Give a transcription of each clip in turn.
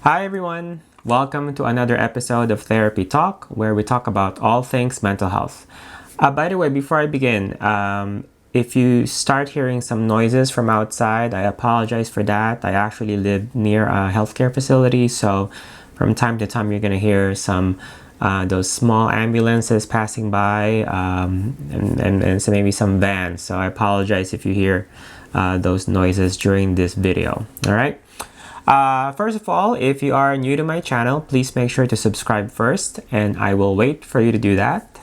Hi everyone! Welcome to another episode of Therapy Talk, where we talk about all things mental health. By the way, before I begin, if you start hearing some noises from outside, I apologize for that. I actually live near a healthcare facility, so from time to time you're going to hear some those small ambulances passing by and so maybe some vans. So I apologize if you hear those noises during this video. All right. First of all, if you are new to my channel, please make sure to subscribe first, and I will wait for you to do that.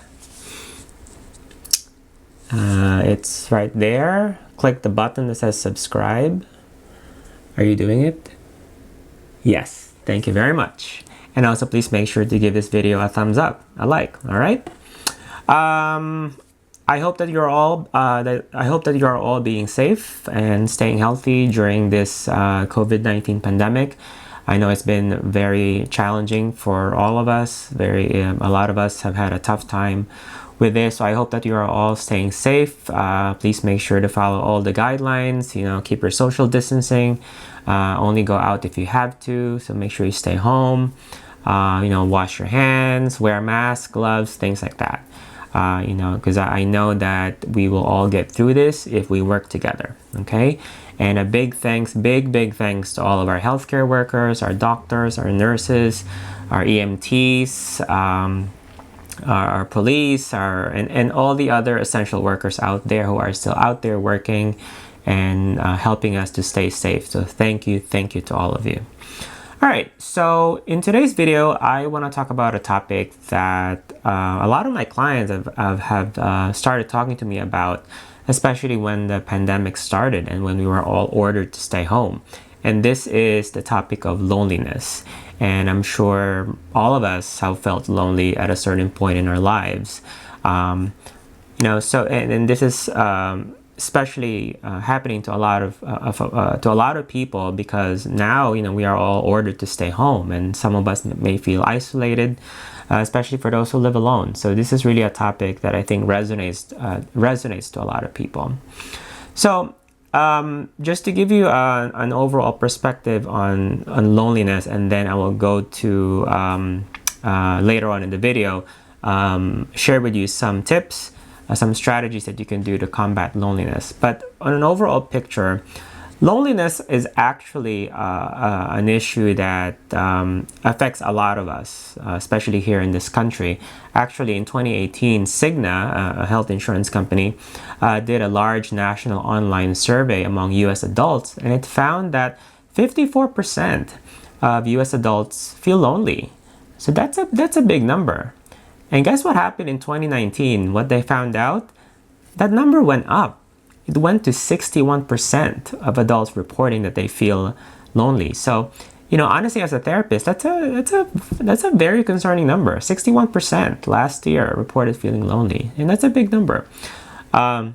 It's right there. Click the button that says subscribe. Are you doing it? Yes, thank you very much. And also please make sure to give this video a thumbs up, a like, all right? I hope that you're all being safe and staying healthy during this COVID-19 pandemic. I know it's been very challenging for all of us. A lot of us have had a tough time with this. So I hope that you are all staying safe. Please make sure to follow all the guidelines. Keep your social distancing. Only go out if you have to. So make sure you stay home. Wash your hands, wear a mask, gloves, things like that. Because I know that we will all get through this if we work together, okay? And a big thanks to all of our healthcare workers, our doctors, our nurses, our EMTs, our police, and all the other essential workers out there who are still out there working and helping us to stay safe. So thank you to all of you. All right, so in today's video, I want to talk about a topic that a lot of my clients have started talking to me about, especially when the pandemic started and when we were all ordered to stay home. And this is the topic of loneliness. And I'm sure all of us have felt lonely at a certain point in our lives. And this is especially happening to a lot of people, because now we are all ordered to stay home, and some of us may feel isolated, especially for those who live alone. So this is really a topic that I think resonates to a lot of people. So just to give you an overall perspective on loneliness, and then I will go to later on in the video share with you some tips, some strategies that you can do to combat loneliness. But on an overall picture, loneliness is actually an issue that affects a lot of us, especially here in this country. Actually, in 2018, Cigna, a health insurance company, did a large national online survey among U.S. adults, and it found that 54% of U.S. adults feel lonely. So that's a big number. And guess what happened in 2019? What they found out? That number went up. It went to 61% of adults reporting that they feel lonely. So, honestly, as a therapist, that's a very concerning number. 61% last year reported feeling lonely, and that's a big number. And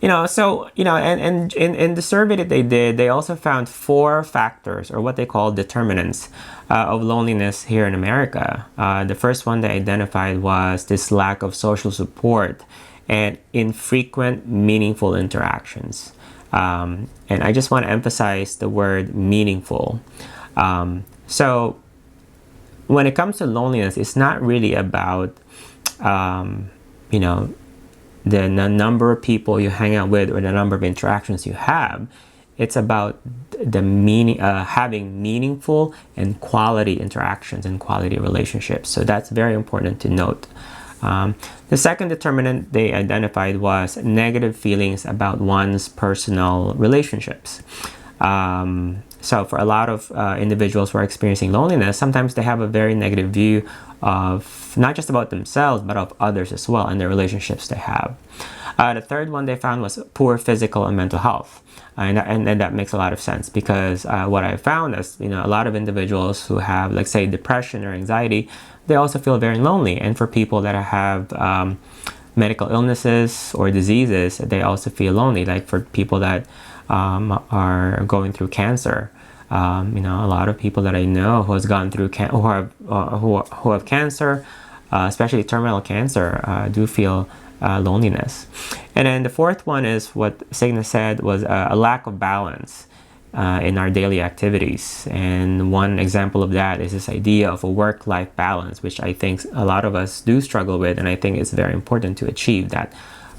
in the survey that they did, they also found 4 factors, or what they call determinants, of loneliness here in America. The first one they identified was this lack of social support and infrequent, meaningful interactions. And I just want to emphasize the word meaningful. So when it comes to loneliness, it's not really about, the number of people you hang out with or the number of interactions you have. It's about the having meaningful and quality interactions and quality relationships. So that's very important to note. The second determinant they identified was negative feelings about one's personal relationships. So for a lot of individuals who are experiencing loneliness, sometimes they have a very negative view of not just about themselves, but of others as well, and the relationships they have. The third one they found was poor physical and mental health. And that makes a lot of sense, because what I found is, a lot of individuals who have, like, say, depression or anxiety, they also feel very lonely. And for people that have medical illnesses or diseases, they also feel lonely. Like for people that are going through cancer, a lot of people that I know who has gone through who have cancer, especially terminal cancer, do feel loneliness. And then the fourth one is what Cigna said was a lack of balance. in our daily activities. And one example of that is this idea of a work-life balance, which I think a lot of us do struggle with, and I think it's very important to achieve that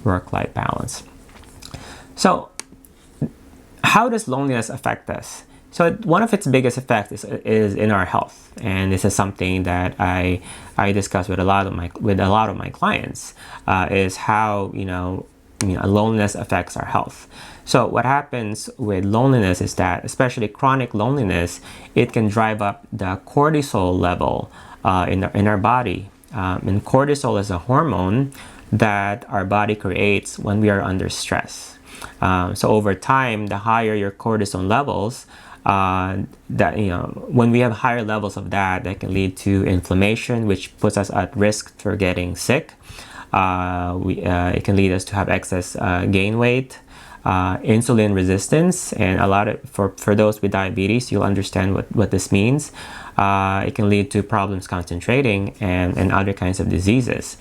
work-life balance. So how does loneliness affect us? So one of its biggest effects is in our health, and this is something that I discuss with a lot of my clients, is how loneliness affects our health. So what happens with loneliness is that, especially chronic loneliness, it can drive up the cortisol level in our body. And cortisol is a hormone that our body creates when we are under stress. So over time, the higher your cortisol levels, when we have higher levels of that can lead to inflammation, which puts us at risk for getting sick. It can lead us to have excess gain weight, insulin resistance, and for those with diabetes, you'll understand what this means. It can lead to problems concentrating and other kinds of diseases.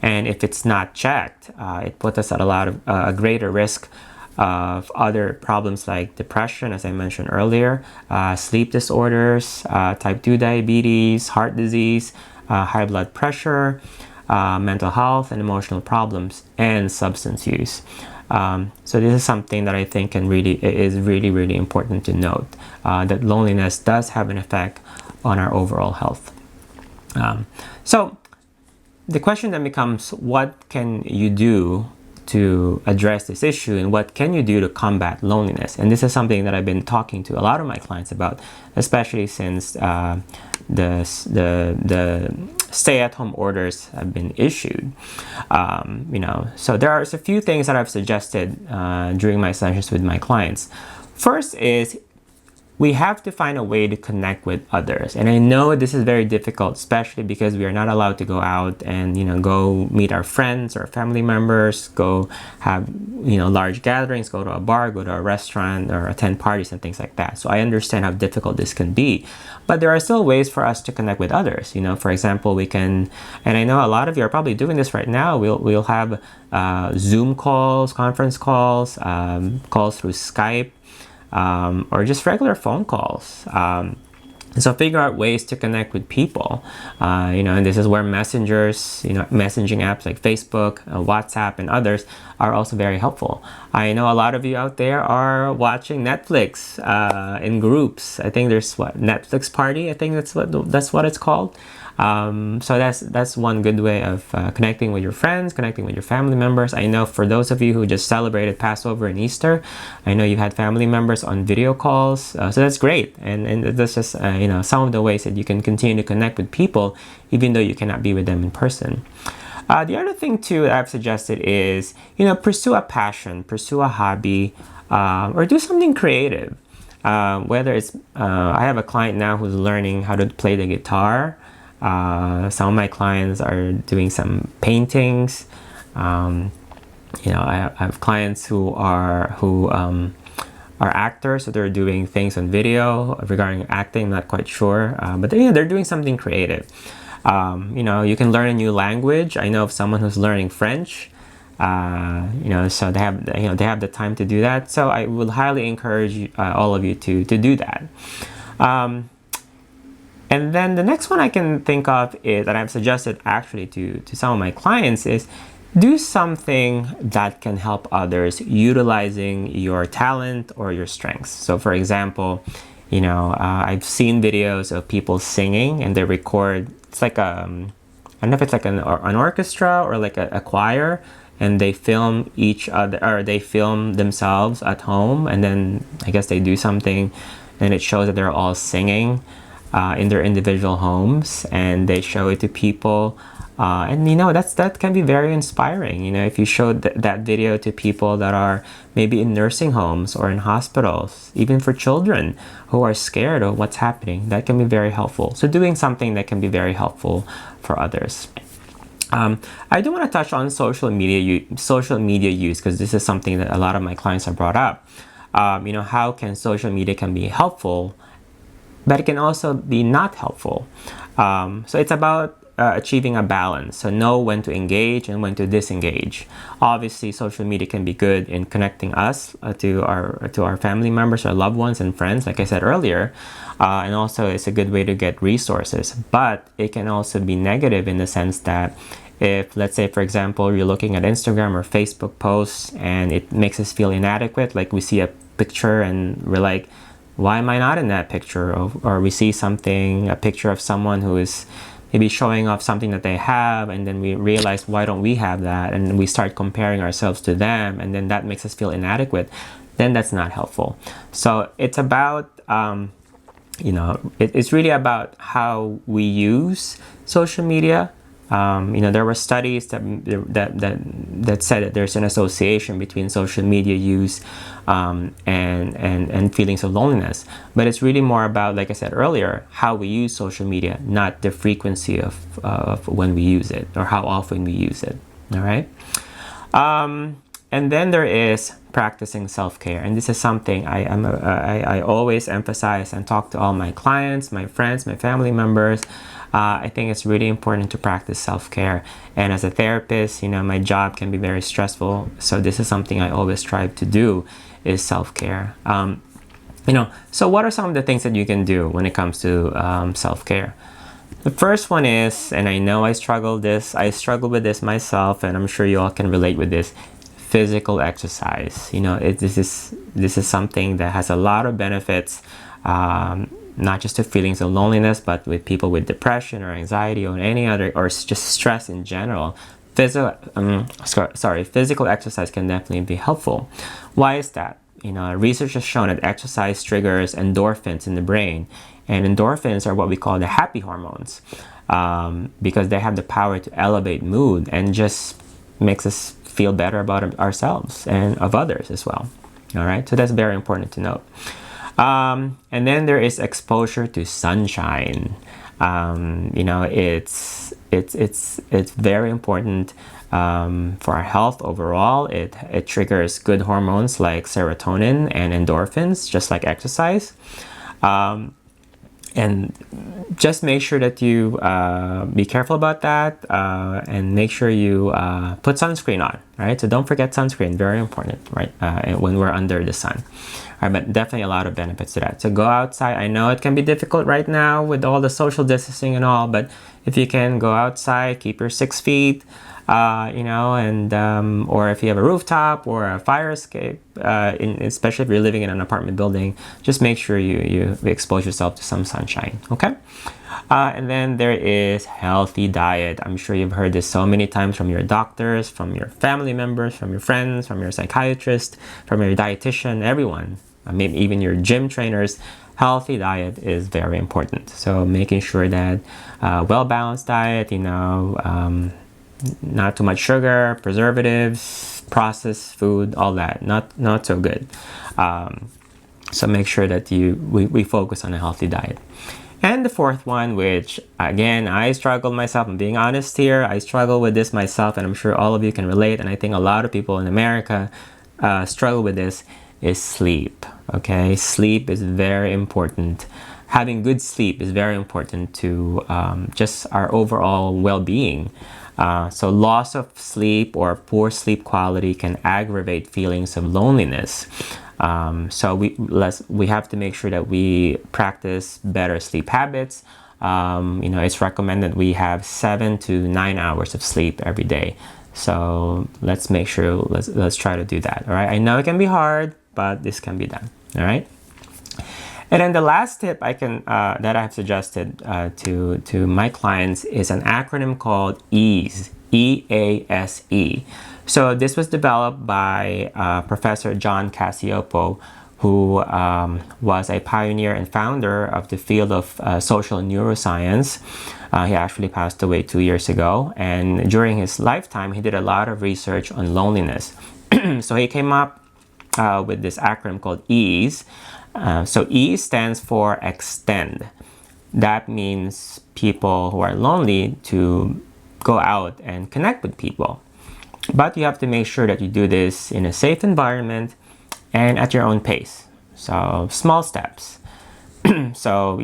And if it's not checked, it puts us at a greater risk of other problems like depression, as I mentioned earlier, sleep disorders, type 2 diabetes, heart disease, high blood pressure, mental health and emotional problems, and substance use. So this is something that I think is really important to note, that loneliness does have an effect on our overall health. So the question then becomes, what can you do to address this issue, and what can you do to combat loneliness? And this is something that I've been talking to a lot of my clients about, especially since the stay-at-home orders have been issued. So there are a few things that I've suggested during my sessions with my clients. First is, we have to find a way to connect with others. And I know this is very difficult, especially because we are not allowed to go out and, go meet our friends or family members, go have, large gatherings, go to a bar, go to a restaurant, or attend parties and things like that. So I understand how difficult this can be. But there are still ways for us to connect with others. For example, we can, and I know a lot of you are probably doing this right now, we'll have Zoom calls, conference calls, calls through Skype, or just regular phone calls. So figure out ways to connect with people, and this is where messaging apps like Facebook, WhatsApp, and others are also very helpful. I know a lot of you out there are watching Netflix in groups. I think there's Netflix party. I think that's what it's called. So that's one good way of connecting with your friends, connecting with your family members. I know for those of you who just celebrated Passover and Easter, I know you've had family members on video calls, so that's great. And that's just some of the ways that you can continue to connect with people even though you cannot be with them in person. The other thing too that I've suggested is pursue a passion, pursue a hobby, or do something creative. Whether it's I have a client now who's learning how to play the guitar. Some of my clients are doing some paintings. I have clients who are actors, so they're doing things on video regarding acting. I'm not quite sure, but they're doing something creative. You can learn a new language. I know of someone who's learning French. So they have the time to do that. So I would highly encourage all of you to do that. And then the next one I can think of is, that I've suggested actually to some of my clients, is do something that can help others utilizing your talent or your strengths. So for example, I've seen videos of people singing and they record, it's like I don't know if it's like an orchestra or like a choir, and they film each other, or they film themselves at home, and then I guess they do something and it shows that they're all singing in their individual homes, and they show it to people, and that can be very inspiring. If you show that video to people that are maybe in nursing homes or in hospitals, even for children who are scared of what's happening, that can be very helpful. So doing something that can be very helpful for others. I do want to touch on social media use, because this is something that a lot of my clients have brought up. How can social media can be helpful, but it can also be not helpful. So it's about achieving a balance. So know when to engage and when to disengage. Obviously, social media can be good in connecting us to our family members, our loved ones, and friends, like I said earlier. And also, it's a good way to get resources. But it can also be negative in the sense that if, let's say, for example, you're looking at Instagram or Facebook posts and it makes us feel inadequate, like we see a picture and we're like, why am I not in that picture? Or we see a picture of someone who is maybe showing off something that they have, and then we realize, why don't we have that? And we start comparing ourselves to them, and then that makes us feel inadequate. Then that's not helpful. So it's about, it's really about how we use social media. There were studies that said that there's an association between social media use and feelings of loneliness. But it's really more about, like I said earlier, how we use social media, not the frequency of when we use it or how often we use it. All right. And then there is practicing self-care, and this is something I always emphasize and talk to all my clients, my friends, my family members. I think it's really important to practice self-care. And as a therapist, my job can be very stressful. So this is something I always strive to do, is self-care. So what are some of the things that you can do when it comes to self-care? The first one is, and I know I struggle with this myself, and I'm sure you all can relate with this, physical exercise. This is something that has a lot of benefits. Not just to feelings of loneliness, but with people with depression or anxiety or any other, or just stress in general. Physical exercise can definitely be helpful. Why is that? Research has shown that exercise triggers endorphins in the brain, and endorphins are what we call the happy hormones, because they have the power to elevate mood and just makes us feel better about ourselves and of others as well. All right, so that's very important to note. And then there is exposure to sunshine. It's very important for our health overall. It triggers good hormones like serotonin and endorphins, just like exercise. And just make sure that you be careful about that, and make sure you put sunscreen on, right? So don't forget sunscreen, very important, right? When we're under the sun. All right, but definitely a lot of benefits to that. So go outside. I know it can be difficult right now with all the social distancing and all, but if you can go outside, keep your 6 feet, and or if you have a rooftop or a fire escape, especially if you're living in an apartment building, just make sure you expose yourself to some sunshine. Okay. And then there is healthy diet. I'm sure you've heard this so many times from your doctors, from your family members, from your friends, from your psychiatrist, from your dietitian, everyone, maybe even your gym trainers. Healthy diet is very important. So making sure that well-balanced diet, not too much sugar, preservatives, processed food, all that, not so good. So make sure that we focus on a healthy diet. And the fourth one, which again, I struggle myself, I'm being honest here, I struggle with this myself, and I'm sure all of you can relate, and I think a lot of people in America struggle with this, is sleep. Okay, sleep is very important. Having good sleep is very important to just our overall well-being. So loss of sleep or poor sleep quality can aggravate feelings of loneliness. So we have to make sure that we practice better sleep habits. It's recommended we have 7 to 9 hours of sleep every day. So let's make sure, let's try to do that. All right. I know it can be hard, but this can be done. All right. And then the last tip that I have suggested to my clients is an acronym called EASE, EASE. So this was developed by Professor John Cacioppo, who was a pioneer and founder of the field of social neuroscience. He actually passed away 2 years ago, and during his lifetime, he did a lot of research on loneliness. So he came up with this acronym called EASE. So E stands for extend. That means people who are lonely to go out and connect with people. But you have to make sure that you do this in a safe environment and at your own pace. So small steps. So,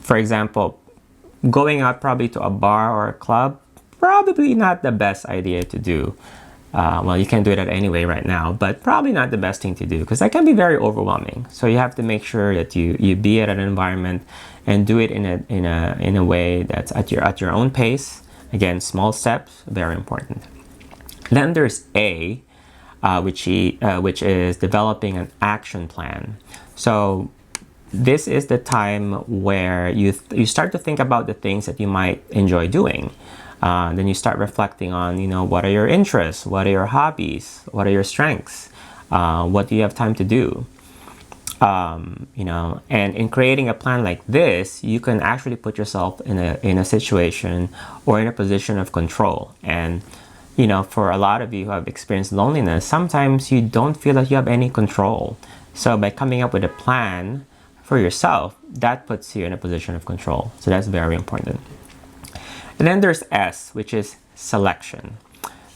for example, going out probably to a bar or a club, probably not the best idea to do. Well, you can do that anyway right now, but probably not the best thing to do because that can be very overwhelming. So you have to make sure that you be at an environment and do it in a way that's at your own pace. Again, small steps, very important. Then there's A, which is developing an action plan. So this is the time where you start to think about the things that you might enjoy doing. Then you start reflecting on, what are your interests? What are your hobbies? What are your strengths? What do you have time to do? And in creating a plan like this, you can actually put yourself in a situation or in a position of control. And, for a lot of you who have experienced loneliness, sometimes you don't feel that you have any control. So by coming up with a plan for yourself, that puts you in a position of control. So that's very important. And then there's S, which is selection.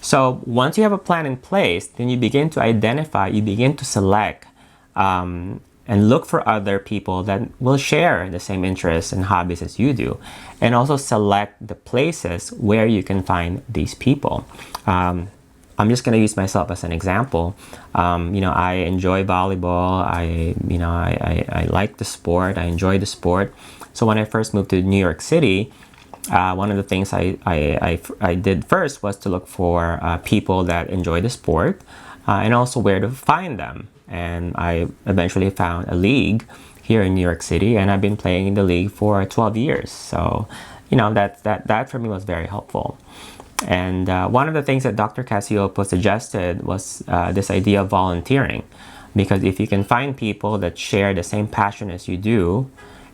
So once you have a plan in place, then you begin to identify, you begin to select and look for other people that will share the same interests and hobbies as you do. And also select the places where you can find these people. I'm just going to use myself as an example. I enjoy volleyball. I like the sport. I enjoy the sport. So when I first moved to New York City, one of the things I did first was to look for people that enjoy the sport and also where to find them. And I eventually found a league here in New York City, and I've been playing in the league for 12 years. So, that for me was very helpful. And one of the things that Dr. Cassioppo suggested was this idea of volunteering. Because if you can find people that share the same passion as you do,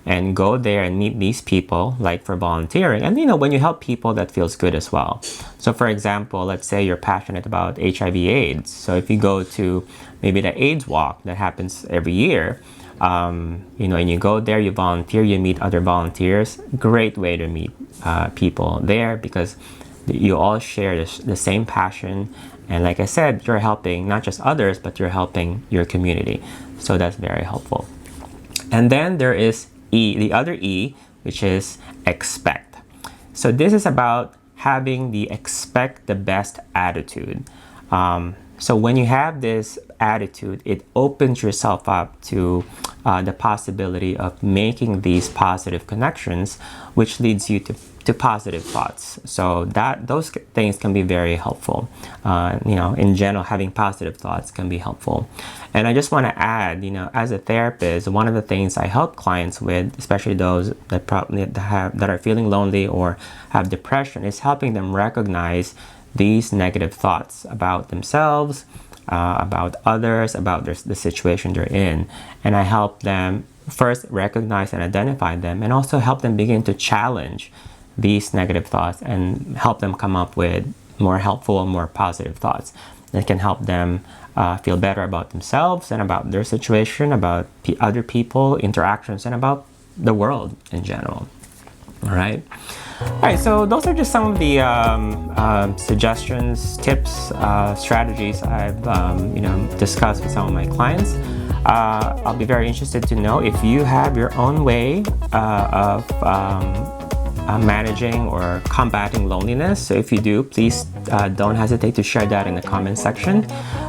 and go there and meet these people, like for volunteering. And when you help people, that feels good as well. So for example, let's say you're passionate about HIV/AIDS. So if you go to maybe the AIDS walk that happens every year, and you go there, you volunteer, you meet other volunteers. Great way to meet people there because you all share the same passion. And like I said, you're helping not just others, but you're helping your community. So that's very helpful. And then there is E, the other E, which is expect. So this is about having the expect the best attitude. So when you have this attitude, it opens yourself up to the possibility of making these positive connections, which leads you to positive thoughts. So those things can be very helpful. In general, having positive thoughts can be helpful. And I just want to add, as a therapist, one of the things I help clients with, especially those that are feeling lonely or have depression, is helping them recognize these negative thoughts about themselves, about others, about the situation they're in. And I help them first recognize and identify them, and also help them begin to challenge these negative thoughts and help them come up with more helpful and more positive thoughts that can help them feel better about themselves and about their situation, about other people, interactions, and about the world in general. All right. So those are just some of the suggestions, tips, strategies I've discussed with some of my clients. I'll be very interested to know if you have your own way of managing or combating loneliness. So if you do, please don't hesitate to share that in the comment section.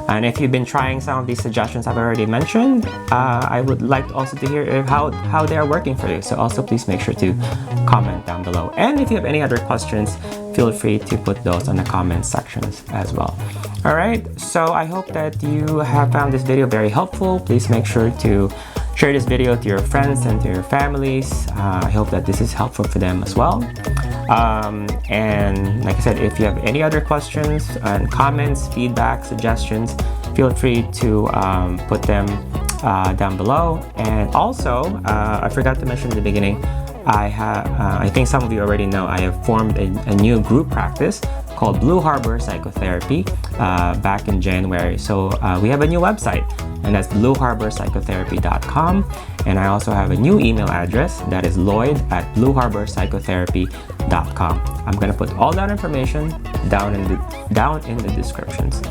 And if you've been trying some of these suggestions I've already mentioned, I would like also to hear how they are working for you. So also please make sure to comment down below. And if you have any other questions, feel free to put those on the comment sections as well. All right, so I hope that you have found this video very helpful. Please make sure to share this video to your friends and to your families. I hope that this is helpful for them as well. And like I said, if you have any other questions and comments, feedback, suggestions, feel free to put them down below. And also, I forgot to mention in the beginning, I think some of you already know, I have formed a new group practice called Blue Harbor Psychotherapy back in January. So we have a new website, and that's blueharborpsychotherapy.com. And I also have a new email address, that is lloyd@blueharborpsychotherapy.com. I'm going to put all that information down in the descriptions.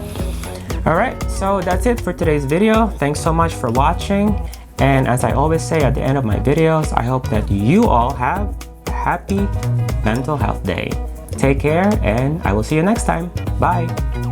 All right, so that's it for today's video. Thanks so much for watching. And as I always say at the end of my videos, I hope that you all have happy Mental Health Day. Take care, and I will see you next time. Bye!